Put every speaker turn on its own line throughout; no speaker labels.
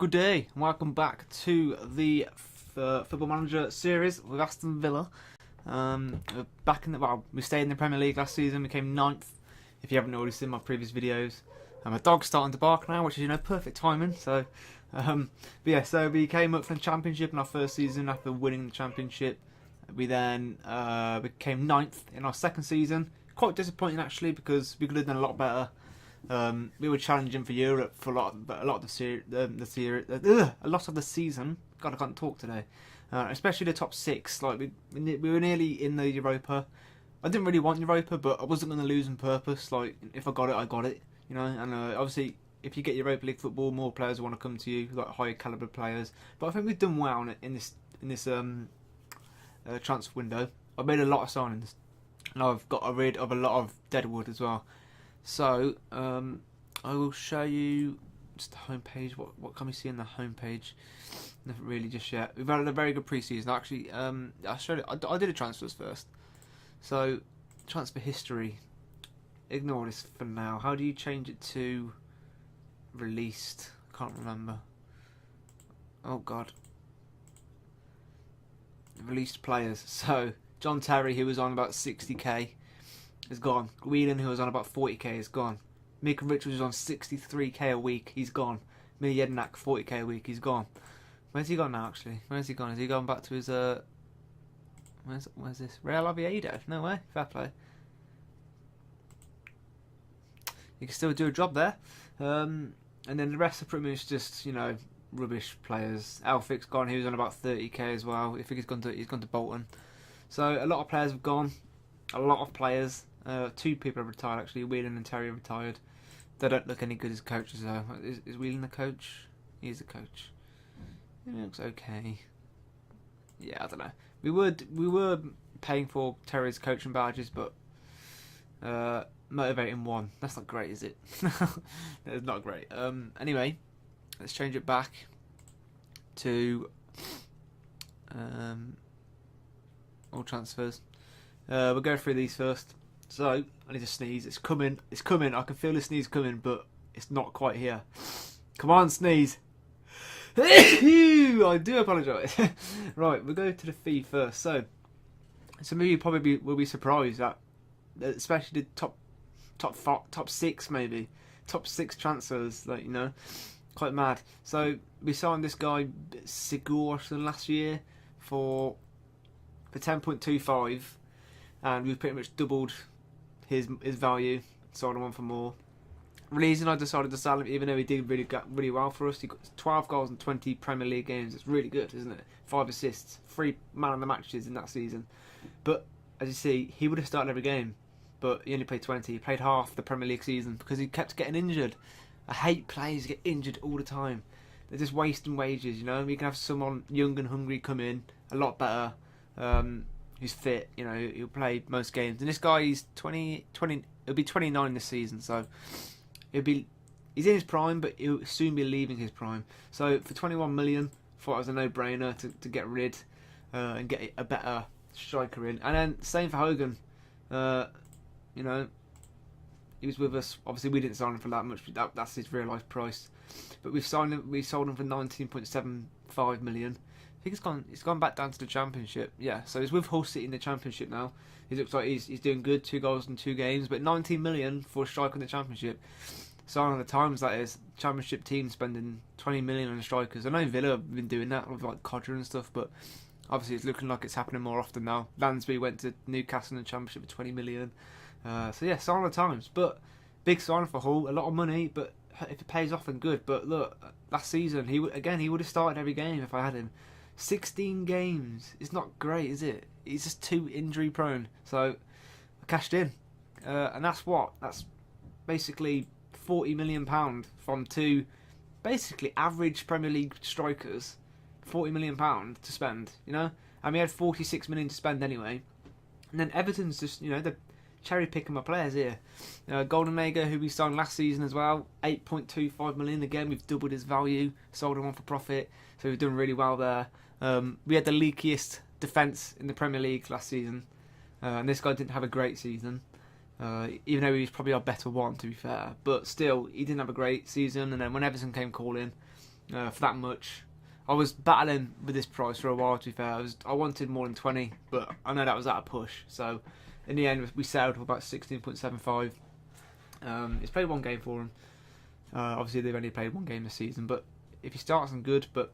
Good day, and welcome back to the Football Manager series with Aston Villa. We're back in we stayed in the Premier League last season, we came 9th, if you haven't already seen my previous videos. My dog's starting to bark now, which is, perfect timing, so... so we came up from the Championship in our first season after winning the Championship. We then became 9th in our second season. Quite disappointing, actually, because we could have done a lot better. We were challenging for Europe for a lot of the season. God, I can't talk today. Especially the top 6. Like we were nearly in the Europa. I didn't really want Europa, but I wasn't going to lose on purpose. Like if I got it, I got it. And obviously, if you get Europa League football, more players want to come to you, like higher caliber players. But I think we've done well in this transfer window. I've made a lot of signings, and I've got rid of a lot of deadwood as well. So, I will show you just the homepage. What can we see on the homepage? Nothing really just yet. We've had a very good pre-season. Actually, I showed it. I did the transfers first. So, transfer history. Ignore this for now. How do you change it to released? I can't remember. Oh God. Released players. So, John Terry, who was on about 60k. is gone. Whelan, who was on about 40k, is gone. Mika Richards was on 63k a week, he's gone. Mir Jednak, 40k a week, he's gone. Where's he gone now, actually? Where's he gone? Has he gone back to his, where's this? Real Oviedo? No way, fair play. You can still do a job there. And then the rest are pretty much just, rubbish players. Elphic's gone, he was on about 30k as well. I think he's gone to Bolton. So a lot of players have gone. A lot of players. 2 people have retired actually. Whelan and Terry have retired. They don't look any good as coaches though. Is Whelan the coach? He's the coach. He looks okay. Yeah, I don't know. We were paying for Terry's coaching badges, but motivating 1. That's not great, is it? It's not great. Anyway, let's change it back to all transfers. We'll go through these first. So, I need to sneeze. It's coming. It's coming. I can feel the sneeze coming, but it's not quite here. Come on, sneeze. I do apologise. Right, we'll go to the fee first. So, some of you probably will be surprised that, especially the top 6 maybe. Top 6 transfers, quite mad. So, we signed this guy, Sigurdsson, last year for 10.25. And we've pretty much doubled his value, sold him on for more. Reason I decided to sell him, even though he did really well for us. He got 12 goals in 20 Premier League games. It's really good, isn't it? 5 assists, 3 man of the matches in that season. But as you see, he would have started every game, but he only played 20. He played half the Premier League season because he kept getting injured. I hate players who get injured all the time. They're just wasting wages. We can have someone young and hungry come in, a lot better. Who's fit, he'll play most games. And this guy, he's 20, he'll be 29 this season, so he's in his prime, but he'll soon be leaving his prime. So for 21 million, thought it was a no-brainer to get rid and get a better striker in. And then same for Hogan. He was with us. Obviously, we didn't sign him for that much. But that's his real life price. But we sold him for 19.75 million. I think it's gone back down to the Championship. Yeah, so he's with Hull City in the Championship now. He looks like he's doing good, 2 goals in 2 games, but 19 million for a striker in the Championship. Sign of the times, that is. Championship team spending 20 million on strikers. I know Villa have been doing that with like Codger and stuff, but obviously it's looking like it's happening more often now. Lansbury went to Newcastle in the Championship for 20 million. So yeah, sign of the times. But big sign for Hull, a lot of money, but if it pays off, then good. But look, last season he would have started every game if I had him. 16 games. It's not great, is it? He's just too injury prone. So I cashed in, and that's basically £40 million from 2 basically average Premier League strikers. £40 million to spend, and we had 46 million to spend anyway. And then Everton's just, they're cherry picking my players here. Goldenegger, who we signed last season as well, 8.25 million. Again, we've doubled his value, sold him on for profit, so we've done really well there. We had the leakiest defence in the Premier League last season, and this guy didn't have a great season. even though he was probably our better one, to be fair. But still, he didn't have a great season, and then when Everton came calling, for that much. I was battling with this price for a while. To be fair, I wanted more than 20, but I know that was at a push. So in the end, we settled for about 16.75. He's played one game for him. Obviously, they've only played one game this season, but if he starts on good, but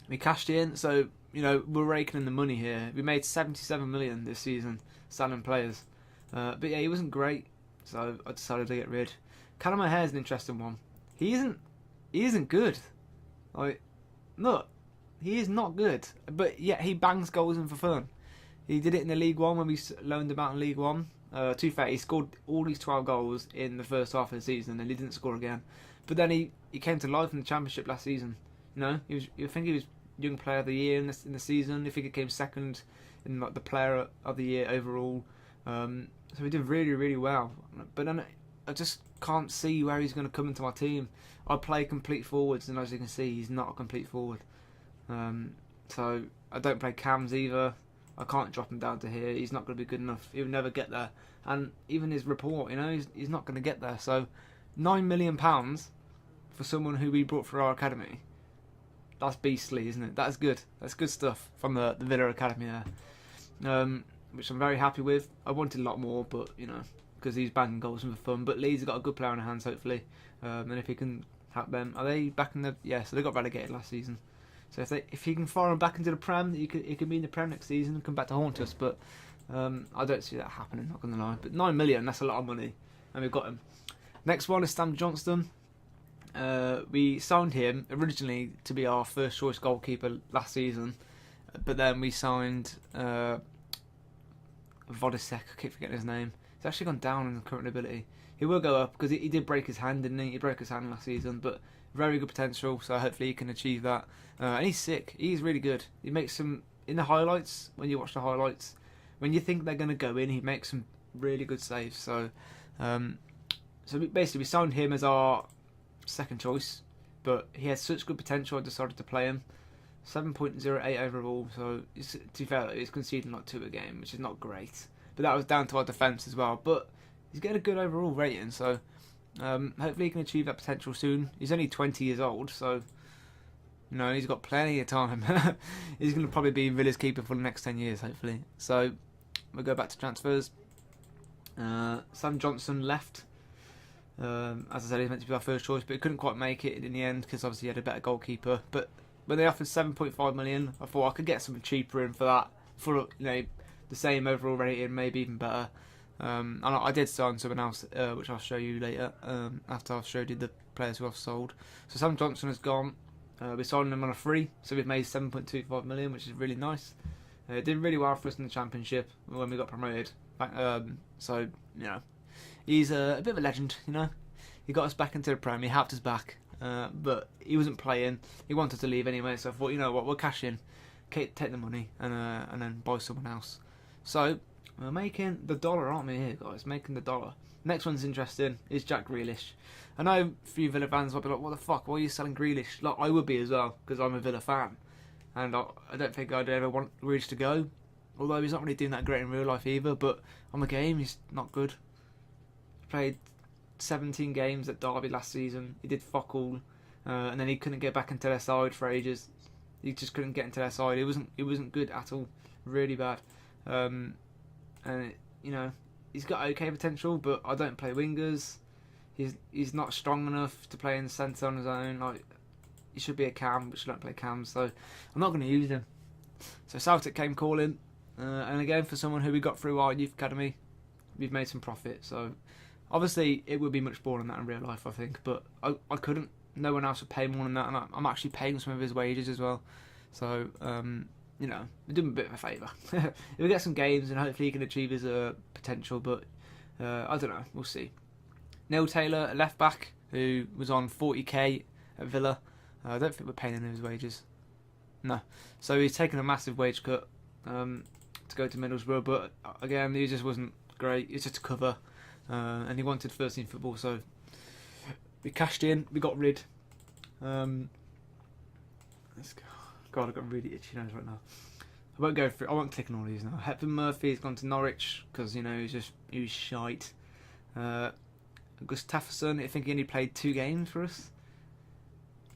we cashed in, so we're raking in the money here. We made 77 million this season selling players, but yeah, he wasn't great, so I decided to get rid. Callum O'Hare's an interesting one. He isn't good. Like, look, he is not good, but yet he bangs goals in for fun. He did it in the League One when we loaned him out in League One. To be fair, he scored all these 12 goals in the first half of the season, and he didn't score again. But then he came to life in the Championship last season. You think he was Young Player of the Year in the season. I think he came second in like the Player of the Year overall. So he did really, really well. But then I just can't see where he's going to come into my team. I play complete forwards, and as you can see, he's not a complete forward. So I don't play cams either. I can't drop him down to here. He's not going to be good enough. He'll never get there. And even his report, he's not going to get there. So £9 million for someone who we brought through our academy. That's beastly, isn't it? That's good. That's good stuff from the Villa Academy there. Which I'm very happy with. I wanted a lot more, but, because he's banging goals for fun. But Leeds have got a good player on their hands, hopefully. And if he can help them. Are they back in the... Yeah, so they got relegated last season. So if he can fire him back into the Prem, he could be in the Prem next season and come back to haunt us. But I don't see that happening, not going to lie. But £9 million, that's a lot of money. And we've got him. Next one is Sam Johnston. We signed him originally to be our first choice goalkeeper last season. But then we signed Vodisek, I keep forgetting his name. He's actually gone down in current ability. He will go up because he did break his hand, didn't he? He broke his hand last season, but very good potential, so hopefully he can achieve that. And he's sick. He's really good. He makes some... In the highlights, when you watch the highlights, when you think they're going to go in, he makes some really good saves. So basically we signed him as our second choice, but he has such good potential I decided to play him. 7.08 overall, so to be fair, he's conceding like 2 a game, which is not great. But that was down to our defence as well. But he's getting a good overall rating, so... hopefully he can achieve that potential soon. He's only 20 years old, so he's got plenty of time. He's going to probably be Villa's keeper for the next 10 years, hopefully. So we'll go back to transfers. Sam Johnson left. As I said, he's meant to be our first choice, but he couldn't quite make it in the end because obviously he had a better goalkeeper. But when they offered 7.5 million, I thought I could get something cheaper in for that, for the same overall rating, maybe even better. And I did sign someone else, which I'll show you later, after I've showed you the players who I've sold. So Sam Johnson has gone. We sold him on a free, so we've made 7.25 million, which is really nice. Did really well for us in the Championship when we got promoted. So, he's a bit of a legend, He got us back into the Prem, he helped us back, but he wasn't playing. He wanted to leave anyway, so I thought, we'll cash in, take the money, and then buy someone else. So... we're making the dollar, aren't we here, guys? Making the dollar. Next one's interesting, is Jack Grealish. I know a few Villa fans might be like, what the fuck, why are you selling Grealish? Like, I would be as well, because I'm a Villa fan. And I don't think I'd ever want Grealish to go. Although he's not really doing that great in real life either, but on the game, he's not good. He played 17 games at Derby last season. He did fuck all. And then he couldn't get back into their side for ages. He just couldn't get into their side. It wasn't good at all. Really bad. And he's got okay potential, but I don't play wingers. He's not strong enough to play in the centre on his own. Like, he should be a cam, but I don't play cams, so I'm not going to use him. So Celtic came calling, and again for someone who we got through our youth academy, we've made some profit. So obviously it would be much more than that in real life, I think, but I couldn't. No one else would pay more than that, and I'm actually paying some of his wages as well. So we're doing him a bit of a favour. He'll get some games and hopefully he can achieve his potential, but I don't know, we'll see. Neil Taylor, a left back, who was on 40k at Villa. I don't think we're paying him his wages. No. So he's taken a massive wage cut to go to Middlesbrough, but again, he just wasn't great. It's just a cover, and he wanted first team football, so we cashed in, we got rid. Let's go. God, I've got really itchy nose right now. I won't go through. I won't click on all these now. Hepburn Murphy's gone to Norwich because he was shite. Gustafsson, I think he only played 2 games for us.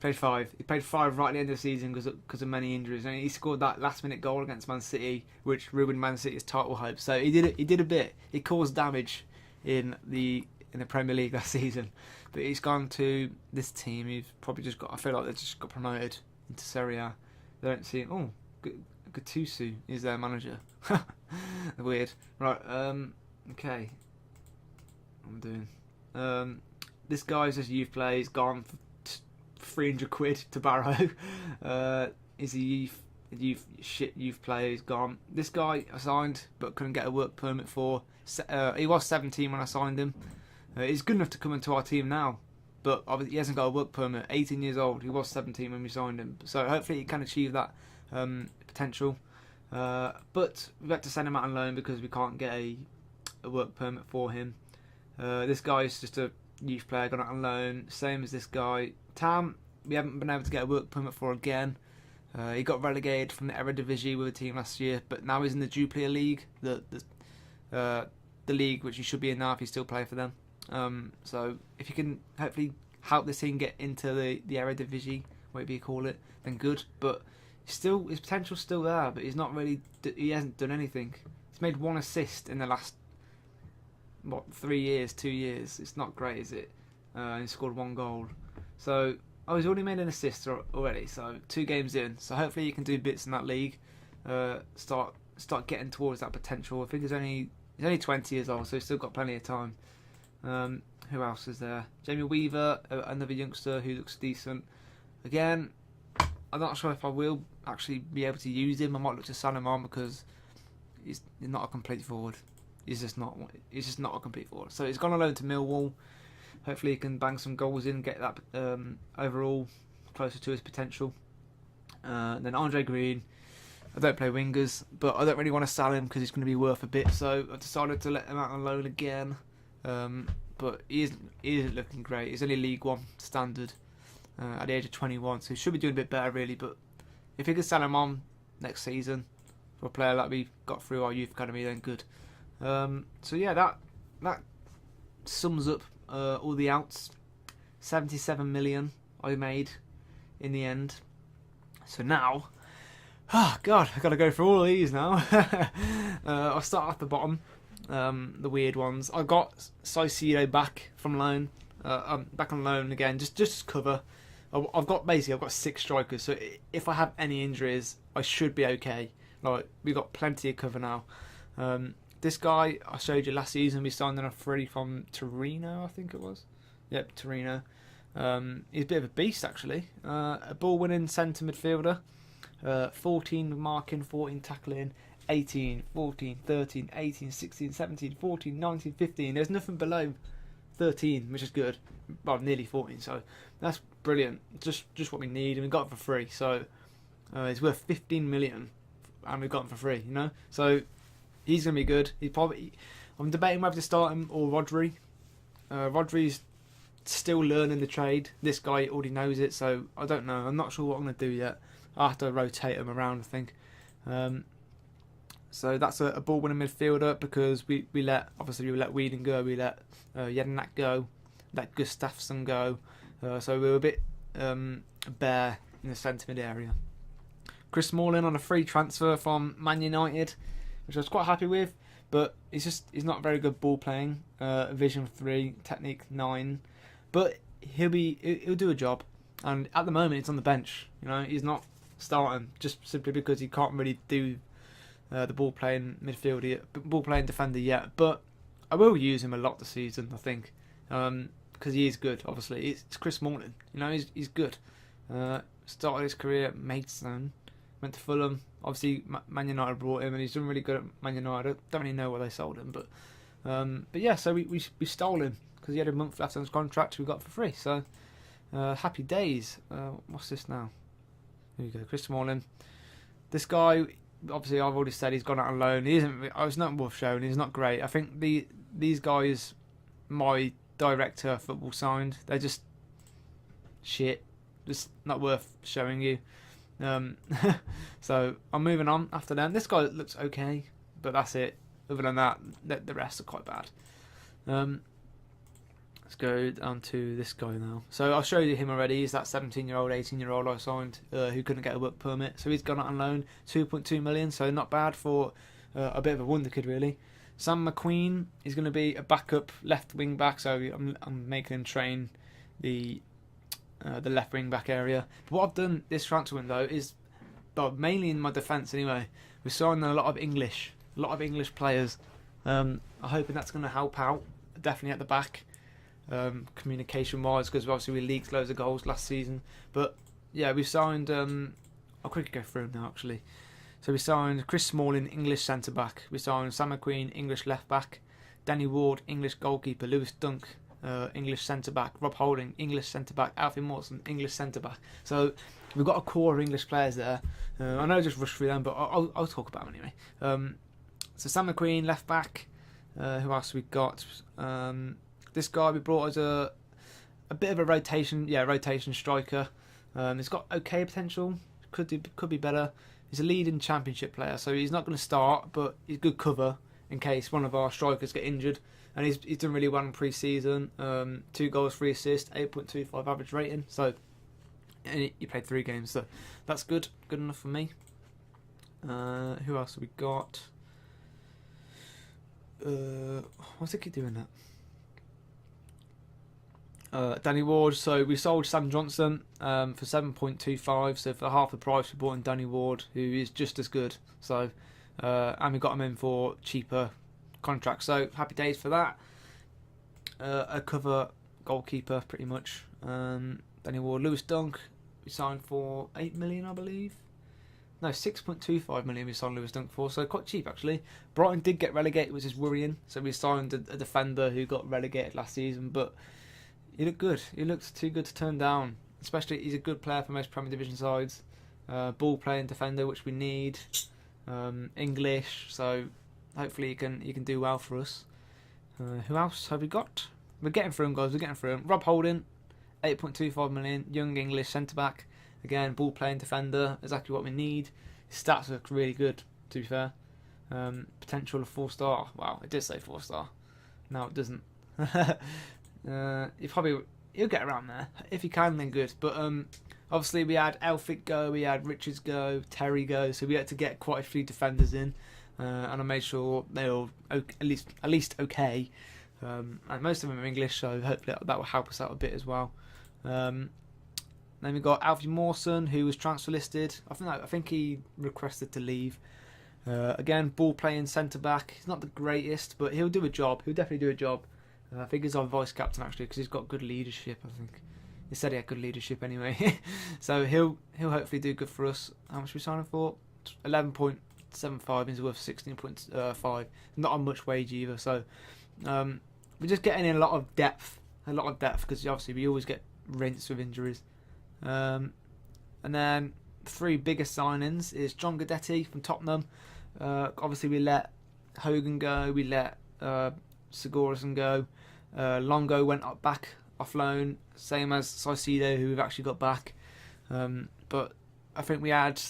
Played 5. He played 5 right at the end of the season because of many injuries, and he scored that last-minute goal against Man City, which ruined Man City's title hope. So he did a bit. He caused damage in the Premier League last season, but he's gone to this team. He's probably just got. I feel like they just got promoted into Serie A. They don't see. Oh, Gattuso is their manager. Weird. Right. Okay. What am I doing? This guy's just youth play. He's gone for 300 quid to Barrow. Is a youth player. He's gone. This guy I signed but couldn't get a work permit for. He was 17 when I signed him. He's good enough to come into our team now, but he hasn't got a work permit. 18 years old. He was 17 when we signed him. So hopefully he can achieve that potential. But we've had to send him out on loan because we can't get a work permit for him. This guy is just a youth player, gone out on loan, same as this guy. Tam, we haven't been able to get a work permit for again. He got relegated from the Eredivisie with the team last year, but now he's in the Jupiler League, the league which he should be in now if he's still playing for them. So if you can hopefully help this team get into the Eredivisie, whatever you call it, then good. But still, his potential's still there, but he hasn't done anything. He's made 1 assist in the last 2 years. It's not great, is it? He scored 1 goal. So he's already made an assist already. So 2 games in. So hopefully he can do bits in that league. Start getting towards that potential. I think he's only 20 years old, so he's still got plenty of time. Who else is there? Jamie Weaver, another youngster who looks decent. Again, I'm not sure if I will actually be able to use him. I might look to sell him on because he's not a complete forward. He's just not a complete forward. So he's gone on loan to Millwall. Hopefully he can bang some goals in, get that overall closer to his potential. Then Andre Green. I don't play wingers, but I don't really want to sell him because he's going to be worth a bit. So I decided to let him out on loan again. But he isn't looking great. He's only League One standard at the age of 21, so he should be doing a bit better really. But if he can sell him on next season for a player like we got through our youth academy, then good. So yeah, that sums up all the outs. 77 million I made in the end. So now, God, I've got to go through all of these now. I'll start at the bottom. The weird ones. I got Saicedo back from loan. I'm back on loan again, just cover. I've got 6 strikers, so if I have any injuries, I should be okay. Like, we've got plenty of cover now. This guy I showed you last season, we signed on a free from Torino, I think it was. Yep, Torino. He's a bit of a beast actually. A ball-winning centre midfielder. 14 marking, 14 tackling, 18, 14, 13, 18, 16, 17, 14, 19, 15. There's nothing below 13, which is good. Well, nearly 14, so that's brilliant. Just what we need, and we got it for free. So he's worth 15 million, and we got him for free. You know, so he's gonna be good. I'm debating whether to start him or Rodri. Rodri's still learning the trade. This guy already knows it, so I don't know. I'm not sure what I'm gonna do yet. I'll have to rotate him around, I think. So that's a ball-winning midfielder because we let Whedon go, we let Jedinak go, let Gustafsson go. So we were a bit bare in the centre mid area. Chris Smalling on a free transfer from Man United, which I was quite happy with, but he's not very good ball playing. Vision 3, technique 9, but he'll do a job. And at the moment, he's on the bench. You know, he's not starting just simply because he can't really do the ball playing defender yet. But I will use him a lot this season, I think, because he is good. Obviously, it's Chris Smalling. You know, he's good. Started his career at Maidstone, went to Fulham. Obviously, Man United brought him, and he's done really good at Man United. I don't really know why they sold him, but yeah. So we stole him because he had a month left on his contract. We got it for free. So happy days. What's this now? Here we go, Chris Smalling. This guy, obviously, I've already said he's gone out on loan. He isn't. I was not worth showing. He's not great. I think these guys, my director of football signed, they're just shit. Just not worth showing you. So I'm moving on after them. This guy looks okay, but that's it. Other than that, the rest are quite bad. Let's go down to this guy now. So I'll show you him already. He's that 17-year-old, 18-year-old I signed who couldn't get a work permit. So he's gone out on loan, 2.2 million. So not bad for a bit of a wonder kid, really. Sam McQueen is going to be a backup left wing back. So I'm making him train the left wing back area. But what I've done this transfer window is, well, mainly in my defence anyway, we're signing a lot of English players. I'm hoping that's going to help out, definitely at the back. Communication wise, because obviously we leaked loads of goals last season. But yeah, we've signed I'll quickly go through them now actually. So we signed Chris Smalling, English centre back. We signed Sam McQueen, English left back. Danny Ward, English goalkeeper. Lewis Dunk, English centre back. Rob Holding, English centre back. Alfie Morrison, English centre back. So we've got a core of English players there. I know I just rushed through them, but I'll talk about them anyway. So Sam McQueen, left back. Who else we got? This guy we brought as a bit of a rotation striker. He's got okay potential. Could be better. He's a leading championship player, so he's not going to start, but he's good cover in case one of our strikers get injured. And he's done really well in pre-season. 2 goals, 3 assists, 8.25 average rating. So and he played 3 games, so that's good. Good enough for me. Who else have we got? What's it keep doing that? Danny Ward. So we sold Sam Johnson for 7.25. So for half the price, we bought in Danny Ward, who is just as good. So and we got him in for cheaper contracts. So happy days for that. A cover goalkeeper, pretty much. Danny Ward, Lewis Dunk, we signed for 8 million, I believe. No, 6.25 million we signed Lewis Dunk for, so quite cheap actually. Brighton did get relegated, which is worrying. So we signed a defender who got relegated last season, but he looked good. He looked too good to turn down. Especially, he's a good player for most Premier Division sides. Ball playing defender, which we need. English, so hopefully he can do well for us. Who else have we got? We're getting through him, guys. We're getting through him. Rob Holding, 8.25 million. Young English centre back. Again, ball playing defender, exactly what we need. His stats look really good, to be fair. Potential of 4-star. Wow, it did say 4-star. No, it doesn't. He'll get around there if he can. Then good. But obviously we had Elphick go, we had Richards go, Terry go, so we had to get quite a few defenders in, and I made sure they were at least okay. And most of them are English, so hopefully that will help us out a bit as well. Then we got Alfie Mawson, who was transfer listed. I think he requested to leave. Again, ball playing centre back. He's not the greatest, but he'll do a job. He'll definitely do a job. I think he's our vice captain actually, because he's got good leadership. I think he said he had good leadership anyway. So he'll hopefully do good for us. How much we signed him for? 11.75. He's worth 16.5. Not on much wage either. So we're just getting in a lot of depth, because obviously we always get rinsed with injuries. And then the 3 biggest signings is John Guidetti from Tottenham. Obviously we let Hogan go, we let Sigurdsson go. Longo went back off loan, same as Saicedo, who we've actually got back. But I think we had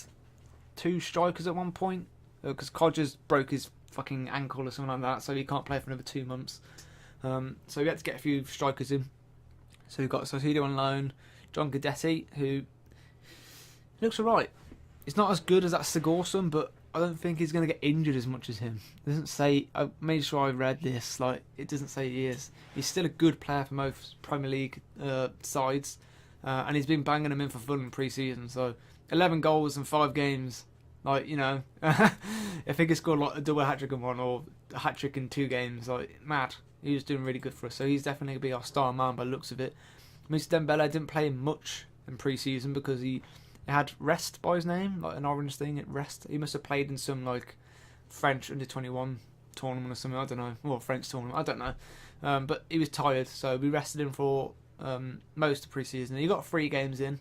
2 strikers at one point, because Codgers broke his fucking ankle or something like that, so he can't play for another 2 months. So we had to get a few strikers in. So we've got Saicedo on loan, John Guidetti, who looks alright. It's not as good as that Sigurdsson, but I don't think he's going to get injured as much as him. It doesn't say. I made sure I read this. Like, it doesn't say he is. He's still a good player for most Premier League sides, and he's been banging them in for fun in pre-season. So 11 goals in 5 games. Like, you know, I think he scored like a double hat-trick in one, or a hat-trick in 2 games. Like, mad. He was doing really good for us. So he's definitely going to be our star man by the looks of it. Mr. Dembele didn't play much in pre-season because he had Rest by his name, like an orange thing at Rest. He must have played in some like French under-21 tournament or something, I don't know. Or French tournament, I don't know. But he was tired, so we rested him for most of pre-season. He got 3 games in,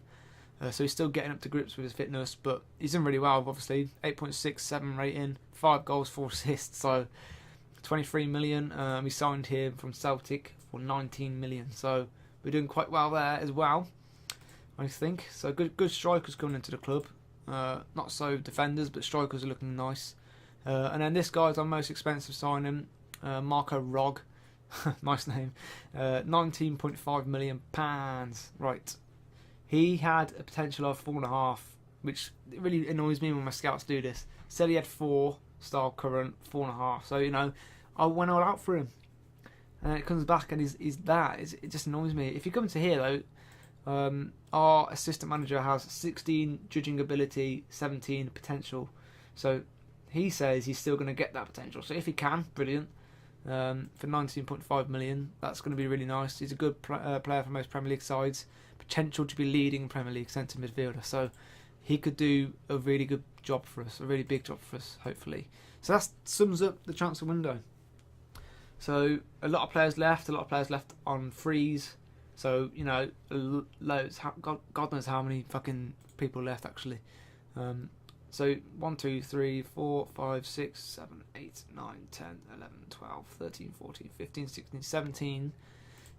so he's still getting up to grips with his fitness, but he's done really well, obviously. 8.67 rating, 5 goals, 4 assists, so 23 million. We signed him from Celtic for 19 million, so we're doing quite well there as well, I think. So good strikers coming into the club. Not so defenders, but strikers are looking nice. And then this guy's our most expensive signing, Marco Rog. Nice name. £19.5 million. Right. He had a potential of 4.5, which really annoys me when my scouts do this. Said he had 4-star current, 4.5. So, I went all out for him. And it comes back and he's that. It just annoys me. If you come to here, though, our assistant manager has 16 judging ability, 17 potential. So he says he's still going to get that potential. So if he can, brilliant. For 19.5 million, that's going to be really nice. He's a good player for most Premier League sides. Potential to be leading Premier League centre midfielder. So he could do a really good job for us, a really big job for us, hopefully. So that sums up the transfer window. So a lot of players left on freeze. So, loads. God knows how many fucking people left, actually. So 1, 2, 3, 4, 5, 6, 7, 8, 9, 10, 11, 12, 13, 14, 15, 16, 17.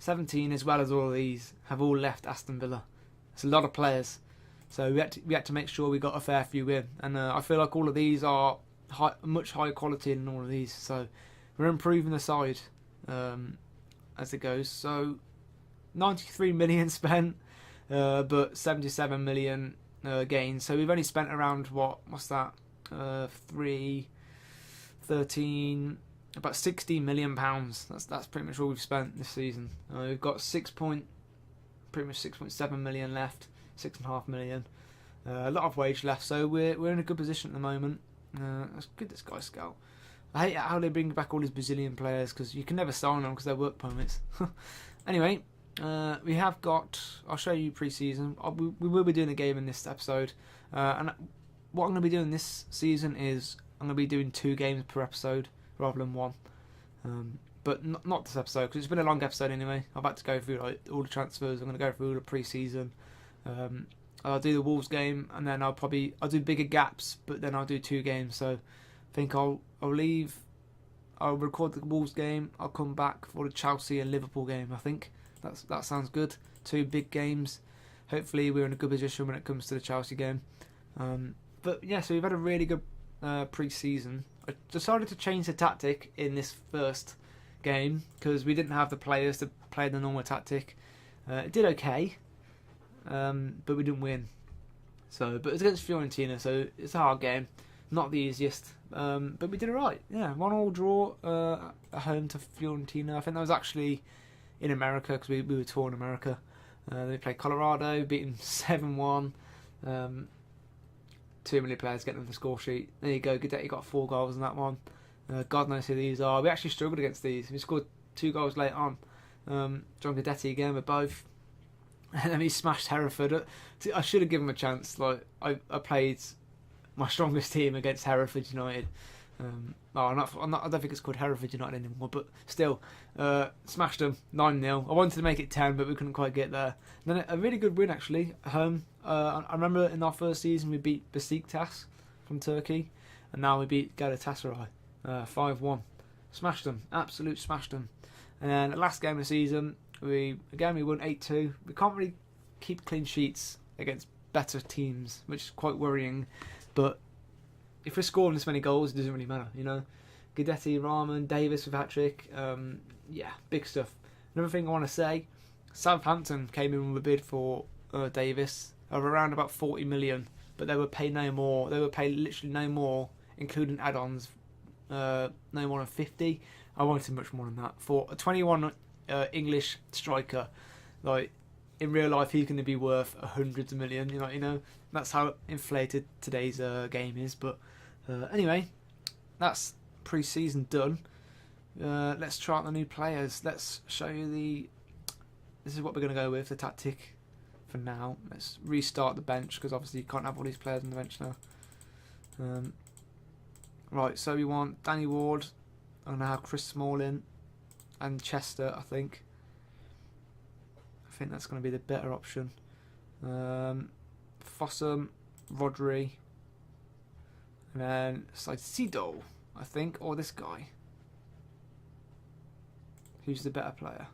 17, as well as all of these, have all left Aston Villa. It's a lot of players. So we had to make sure we got a fair few in. And I feel like all of these are much higher quality than all of these. So we're improving the side as it goes. So 93 million spent, but 77 million gains. So we've only spent around what's that? 13, about 16 million pounds. That's pretty much all we've spent this season. We've got pretty much 6.7 million left, 6.5 million. A lot of wage left, so we're in a good position at the moment. That's good. This guy Scout. I hate how they bring back all these Brazilian players because you can never sign them because they're work permits. Anyway, we have got. I'll show you pre-season. We will be doing a game in this episode, and what I'm going to be doing this season is I'm going to be doing 2 games per episode rather than 1. But not this episode because it's been a long episode anyway. I'm about to go through all the transfers. I'm going to go through all the pre-season. I'll do the Wolves game and then I'll do bigger gaps, but then I'll do 2 games. So I think I'll record the Wolves game. I'll come back for the Chelsea and Liverpool game. I think that sounds good. 2 big games. Hopefully we're in a good position when it comes to the Chelsea game. But yeah, so we've had a really good pre-season. I decided to change the tactic in this first game because we didn't have the players to play the normal tactic. It did okay, but we didn't win. But it's against Fiorentina, so it's a hard game, not the easiest. But we did alright. Yeah, 1-1 draw at home to Fiorentina. I think that was actually in America because we were touring America. They played Colorado, beat them 7-1. Too many players getting on the score sheet. There you go. Guidetti got 4 goals in that one. God knows who these are. We actually struggled against these. We scored 2 goals late on. John Guidetti again with both. And then he smashed Hereford. I should have given him a chance. I played my strongest team against Hereford United. I don't think it's called Hereford United anymore, but still, smashed them 9-0. I wanted to make it 10, but we couldn't quite get there. And then a really good win actually at home. I remember in our first season we beat Besiktas from Turkey, and now we beat Galatasaray 5-1. Smashed them, absolute smashed them. And then the last game of the season, we won 8-2. We can't really keep clean sheets against better teams, which is quite worrying. But if we're scoring this many goals, it doesn't really matter, Guidetti, Rahman, Davis with hat-trick. Yeah, big stuff. Another thing I want to say, Southampton came in with a bid for Davis of around about 40 million, but they would pay no more. They would pay literally no more, including add-ons, no more than 50. I wanted much more than that. For a 21 English striker, in real life he's going to be worth hundreds of million. That's how inflated today's game is. But anyway, that's pre-season done. Let's try out the new players. Let's show you this is what we're going to go with, the tactic for now. Let's restart the bench because obviously you can't have all these players on the bench now. Right, so we want Danny Ward. I'm going to have Chris Smalling and Chester, I think. I think that's going to be the better option. Fossum, Rodri, and then Sido, I think, or this guy. Who's the better player?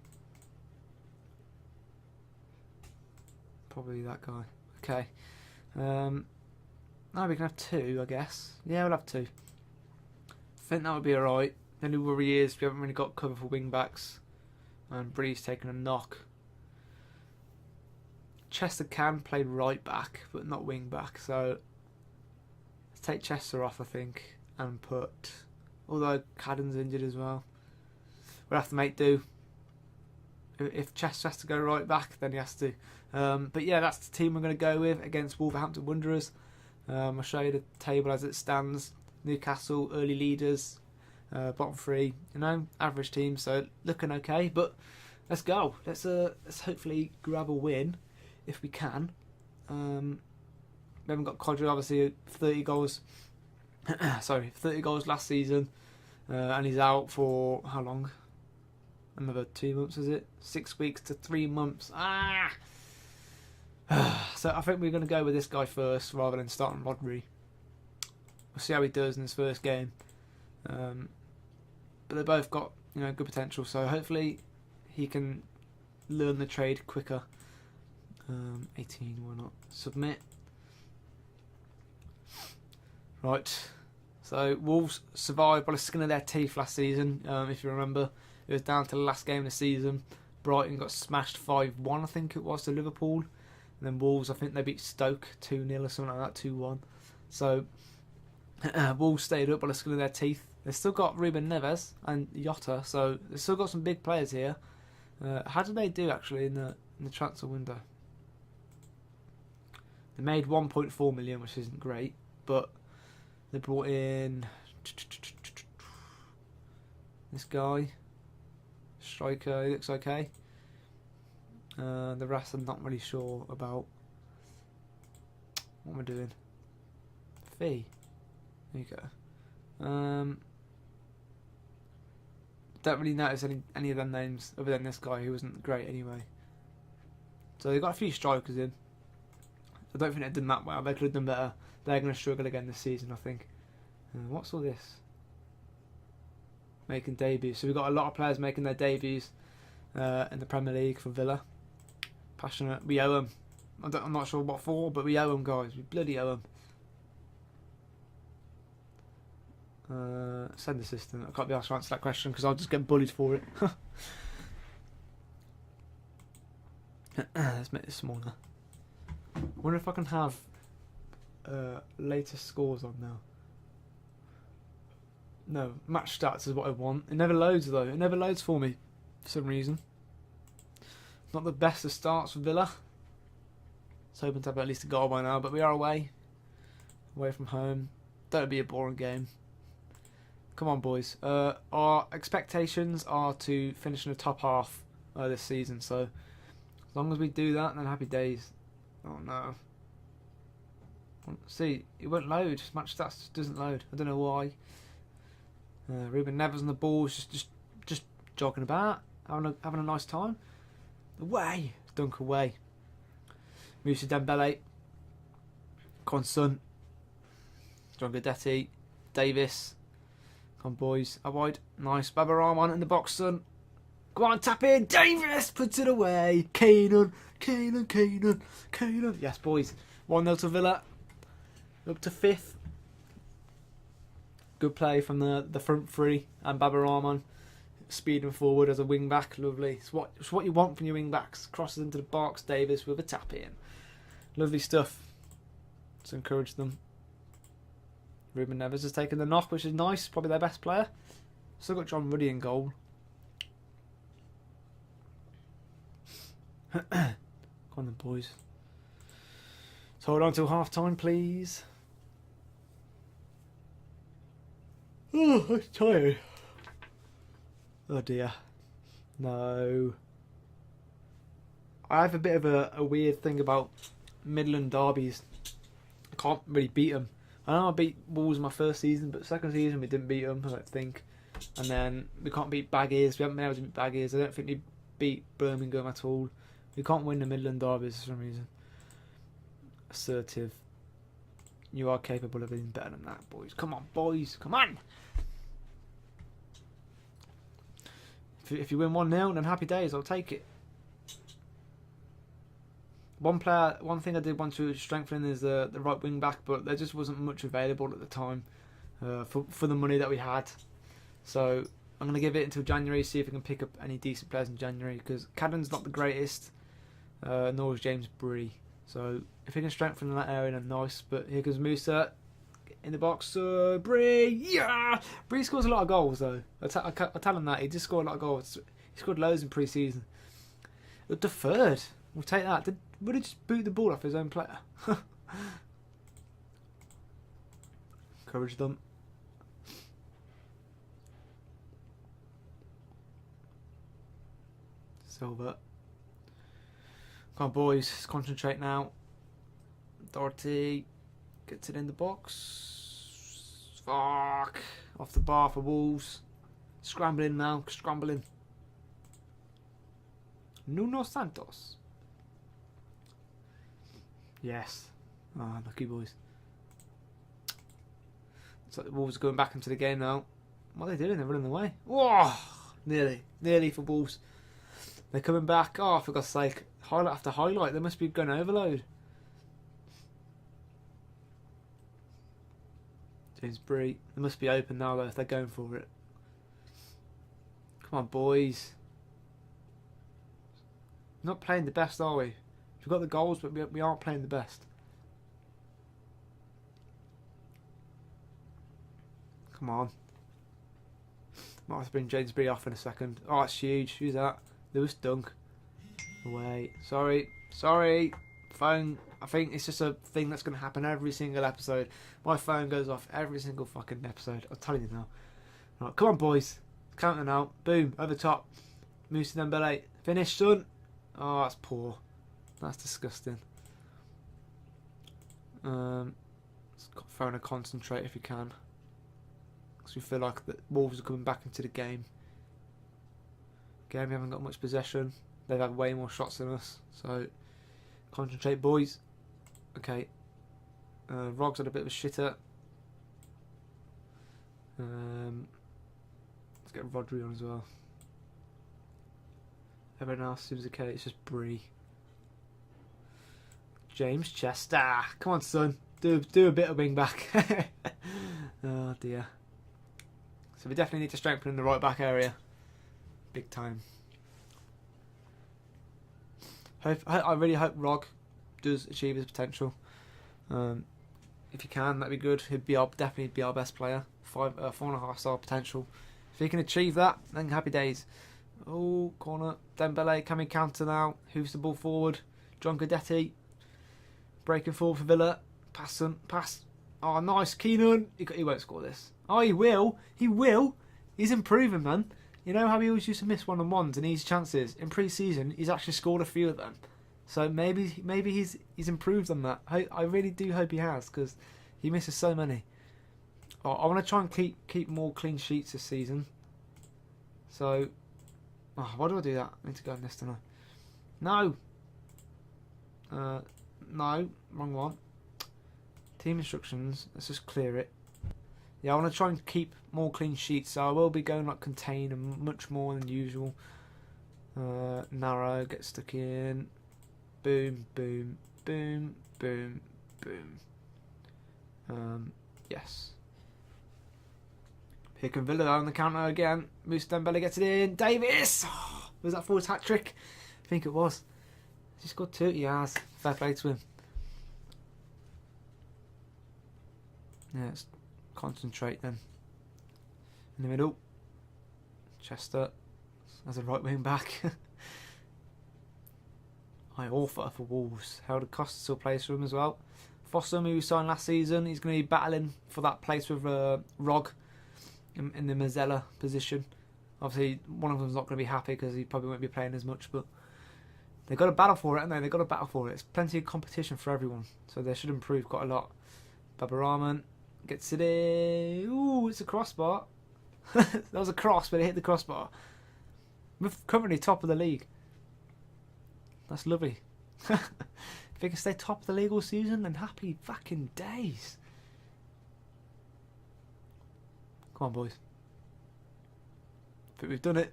Probably that guy. Okay. Now we can have 2, I guess. Yeah, we'll have 2. I think that would be alright. The only worry is we haven't really got cover for wing backs. and Bree's taken a knock. Chester can play right back, but not wing back. So let's take Chester off, I think, and put. Although Cadden's injured as well, we'll have to make do. If Chester has to go right back, then he has to. But yeah, that's the team we're going to go with against Wolverhampton Wanderers. I'll show you the table as it stands. Newcastle, early leaders, bottom three. Average team, so looking okay. But let's go. Let's hopefully grab a win if we can. We haven't got Codry, obviously 30 goals. 30 goals last season, and he's out for how long? Another 2 months, is it? 6 weeks to 3 months. So I think we're going to go with this guy first rather than starting Rodri. We'll see how he does in his first game. But they both got good potential, so hopefully he can learn the trade quicker. 18, why not? Submit. Right. So Wolves survived by the skin of their teeth last season. If you remember, it was down to the last game of the season. Brighton got smashed 5-1, I think it was, to Liverpool. And then Wolves, I think they beat Stoke 2-0 or something like that, 2-1. So Wolves stayed up by the skin of their teeth. They've still got Ruben Neves and Jota, so they've still got some big players here. How did they do actually in the transfer window? They made 1.4 million, which isn't great, but they brought in this guy, striker. He looks okay. The rest I'm not really sure about. What am I doing? Fee. There you go. Don't really notice any of them names other than this guy who wasn't great anyway. So they got a few strikers in. I don't think they've done that well. They could have done better. They're going to struggle again this season, I think. What's all this? Making debuts. So we've got a lot of players making their debuts in the Premier League for Villa. Passionate. We owe them. I'm not sure what for, but we owe them, guys. We bloody owe them. Send assistant. I can't be asked to answer that question because I'll just get bullied for it. Let's make this smaller. Wonder if I can have latest scores on now. No, match stats is what I want. It never loads though. It never loads for me for some reason. Not the best of starts for Villa. I was hoping to have at least a goal by now, but we are away from home. Don't be a boring game. Come on, boys. Our expectations are to finish in the top half this season. So as long as we do that, then happy days. Oh no. See, it won't load. Match stats just doesn't load. I don't know why. Ruben Neves on the ball, just jogging about, having a nice time. Away, dunk away. Moussa Dembele, Son, John Guidetti, Davis. Come on, boys. Out wide, nice. Baba Rahman in the box, son. Go on, tap in. Davis puts it away. Keenan. Yes, boys. 1-0 to Villa. Up to 5th. Good play from the front three and Baba Rahman speeding forward as a wing back. Lovely. It's what you want from your wing backs. Crosses into the box. Davis with a tap in. Lovely stuff. Let's encourage them. Ruben Neves has taken the knock, which is nice. Probably their best player. Still got John Ruddy in goal. Come on then, boys. So hold on till half time, please. Oh, I'm tired. Oh dear. No. I have a bit of a weird thing about Midland derbies. I can't really beat them. I know I beat Wolves in my first season, but second season we didn't beat them, I don't think. And then we can't beat Baggies. We haven't been able to beat Baggies. I don't think we beat Birmingham at all. We can't win the Midland derbies for some reason. Assertive. You are capable of being better than that, boys. Come on, boys. Come on. If you win 1-0, then happy days. I'll take it. One thing I did want to strengthen is the right wing back, but there just wasn't much available at the time for the money that we had. So I'm going to give it until January, see if I can pick up any decent players in January, because Cadden's not the greatest, nor is James Bree. So if he can strengthen in that area, then nice. But here comes Musa in the box. Bree, yeah! Bree scores a lot of goals, though. I tell him that. He just scored a lot of goals. He scored loads in pre-season. Deferred. We'll take that. Would he just boot the ball off his own player? Encourage them. Silver. Come on, boys. Let's concentrate now. Doherty gets it in the box. Fuck. Off the bar for Wolves. Scrambling now. Scrambling. Nuno Santos. Yes. Ah, lucky boys. So the Wolves are going back into the game now. What are they doing? They're running away. Whoa! Nearly for Wolves. They're coming back. Oh, for God's sake. Highlight after highlight. They must be going overload. James Bree. They must be open now, though, if they're going for it. Come on, boys. Not playing the best, are we? We've got the goals, but we aren't playing the best. Come on. Might have to bring James Bree off in a second. Oh, it's huge. Who's that? Lewis Dunk. Away. Sorry. Phone. I think it's just a thing that's going to happen every single episode. My phone goes off every single fucking episode. I'm telling you now. Right, come on, boys. Counting now. Boom. Over top. Musa Dembele. Finish, son. Oh, that's poor. That's disgusting. Throwing to concentrate if you can. Because we feel like the Wolves are coming back into the game. Again, we haven't got much possession. They've had way more shots than us. So, concentrate, boys. Okay. Rog's had a bit of a shitter. Let's get Rodri on as well. Everyone else seems okay. It's just Bree. James Chester. Come on, son. Do a bit of wing back. Oh, dear. So we definitely need to strengthen in the right back area. Big time. I really hope Rog does achieve his potential. If he can, that'd be good. He'd be definitely be our best player. 4.5 star potential. If he can achieve that, then happy days. Oh, corner. Dembele coming counter now. Hooves the ball forward. John Guidetti. Breaking forward for Villa. Pass. Oh, nice. Keenan. He won't score this. Oh, he will. He will. He's improving, man. You know how he always used to miss one-on-ones and easy chances? In pre-season, he's actually scored a few of them. So maybe he's improved on that. I really do hope he has, because he misses so many. Oh, I want to try and keep more clean sheets this season. So, why do I do that? I need to go on this, don't I? No. No, wrong one. Team instructions. Let's just clear it. Yeah, I want to try and keep more clean sheets, so I will be going like contain and much more than usual. Narrow, get stuck in. Boom, boom, boom, boom, boom. Yes. Here can Villa on the counter again. Musa Dembele gets it in. Davis! Oh, was that for his hat-trick? I think it was. He scored 2. He has. Fair play to him. Yeah, let's concentrate then. In the middle. Chester as a right wing back. Orfer for Wolves. Held a cost still place for him as well. Fossum, who we signed last season, he's going to be battling for that place with Rog in the Mazzella position. Obviously, one of them's not going to be happy because he probably won't be playing as much, but they've got to battle for it, haven't they? They've got to battle for it. It's plenty of competition for everyone, so they should improve quite a lot. Baba Rahman gets it in. Ooh, it's a crossbar. That was a cross, but it hit the crossbar. We're currently top of the league. That's lovely. If they can stay top of the league all season, then happy fucking days. Come on, boys. I think we've done it.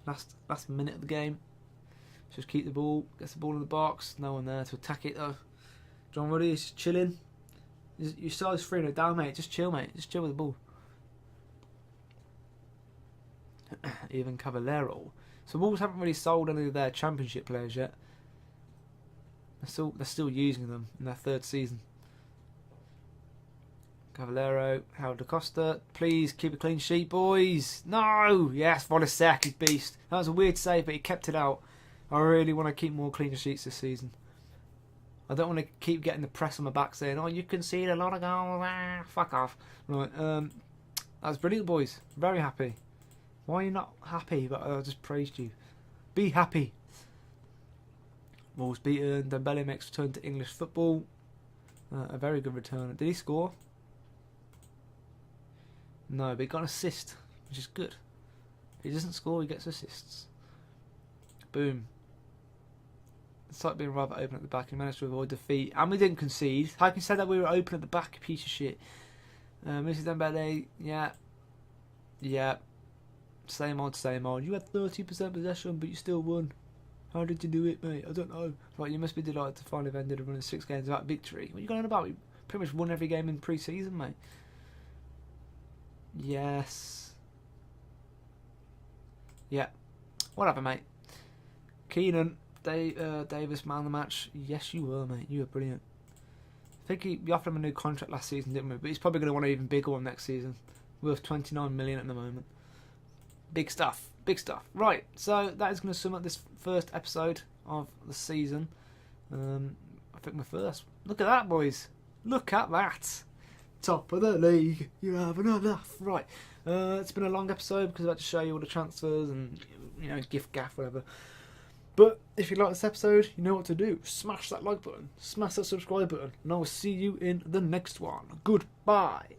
Last minute of the game. Just keep the ball. Gets the ball in the box. No one there to attack it though. John Ruddy is just chilling. You still have 3-0 down, mate. Just chill, mate. Just chill with the ball. Even Cavallero. So Wolves haven't really sold any of their Championship players yet. They're still using them in their third season. Cavallero, Howard da Costa. Please keep a clean sheet, boys. No! Yes, Volisek, beast. That was a weird save, but he kept it out. I really want to keep more clean sheets this season. I don't want to keep getting the press on my back saying, oh, you concede a lot of goals. Ah, fuck off. Right, that's brilliant, boys. Very happy. Why are you not happy? But I just praised you. Be happy. Wolves beaten. Dembele makes return to English football. A very good return. Did he score? No, but he got an assist, which is good. If he doesn't score, he gets assists. Boom. It's like being rather open at the back and managed to avoid defeat. And we didn't concede. How can you say that we were open at the back, piece of shit? Mrs. Dembele, yeah. Yeah. Same old, same old. You had 30% possession, but you still won. How did you do it, mate? I don't know. Right, you must be delighted to finally have ended a run of 6 games without victory. What are you going on about? We pretty much won every game in pre-season, mate. Yes. Yeah. Whatever, mate. Keenan, Davis, man of the match. Yes, you were, mate. You were brilliant. I think we offered him a new contract last season, didn't we? But he's probably going to want an even bigger one next season. Worth 29 million at the moment. Big stuff. Big stuff. Right, so that is going to sum up this first episode of the season. I think we're first. Look at that, boys. Look at that. Top of the league. You're having enough. Right. It's been a long episode because I had to show you all the transfers and, you know, gift gaff, whatever. But if you like this episode, you know what to do. Smash that like button. Smash that subscribe button. And I will see you in the next one. Goodbye.